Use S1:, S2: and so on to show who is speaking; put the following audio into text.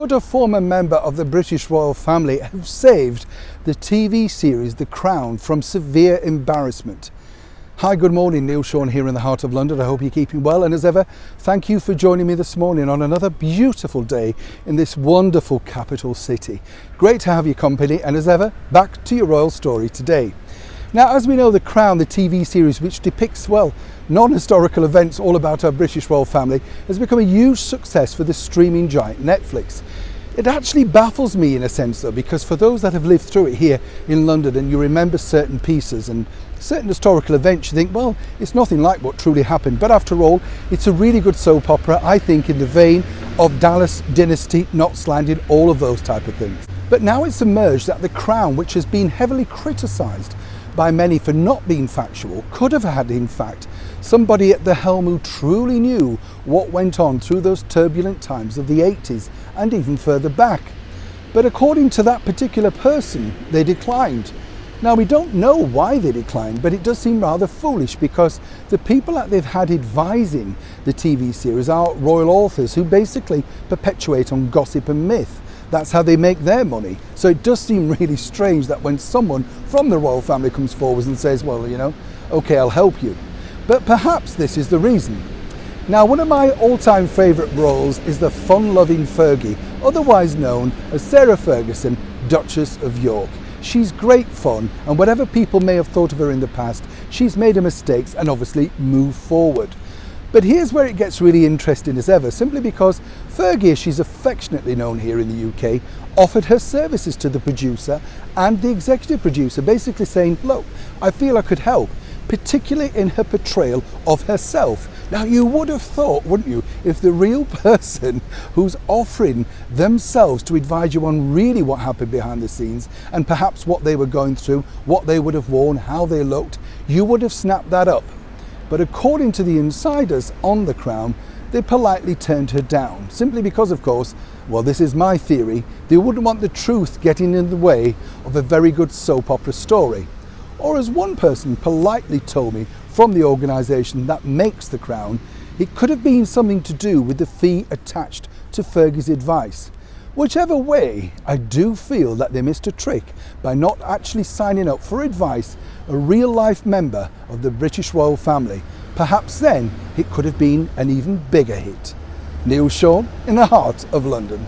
S1: Would a former member of the British royal family have saved the TV series The Crown from severe embarrassment? Hi, good morning, Neil Sean here in the heart of London. I hope you're keeping well, and as ever, thank you for joining me this morning on another beautiful day in this wonderful capital city. Great to have your company, and as ever, back to your royal story today. Now, as we know, The Crown, the TV series which depicts, well, non-historical events all about our British royal family, has become a huge success for the streaming giant Netflix. It actually baffles me in a sense though, because for those that have lived through it here in London and you remember certain pieces and certain historical events, you think, well, it's nothing like what truly happened. But after all, it's a really good soap opera, I think, in the vein of Dallas Dynasty, Knots Landing, all of those type of things. But now it's emerged that The Crown, which has been heavily criticised by many for not being factual, could have had, in fact, somebody at the helm who truly knew what went on through those turbulent times of the 80s and even further back. But according to that particular person, they declined. Now, we don't know why they declined, but it does seem rather foolish because the people that they've had advising the TV series are royal authors who basically perpetuate on gossip and myth. That's how they make their money. So it does seem really strange that when someone from the royal family comes forward and says, well, you know, okay, I'll help you. But perhaps this is the reason. Now, one of my all-time favourite roles is the fun-loving Fergie, otherwise known as Sarah Ferguson, Duchess of York. She's great fun, and whatever people may have thought of her in the past, she's made her mistakes and obviously moved forward. But here's where it gets really interesting as ever, simply because Fergie, as she's affectionately known here in the UK, offered her services to the producer and the executive producer, basically saying, look, I feel I could help, particularly in her portrayal of herself. Now, you would have thought, wouldn't you, if the real person who's offering themselves to advise you on really what happened behind the scenes and perhaps what they were going through, what they would have worn, how they looked, you would have snapped that up. But according to the insiders on The Crown, they politely turned her down, simply because, of course, well, this is my theory, they wouldn't want the truth getting in the way of a very good soap opera story. Or as one person politely told me from the organisation that makes The Crown, it could have been something to do with the fee attached to Fergie's advice. Whichever way, I do feel that they missed a trick by not actually signing up for advice a real-life member of the British royal family. Perhaps then it could have been an even bigger hit. Neil Sean in the heart of London.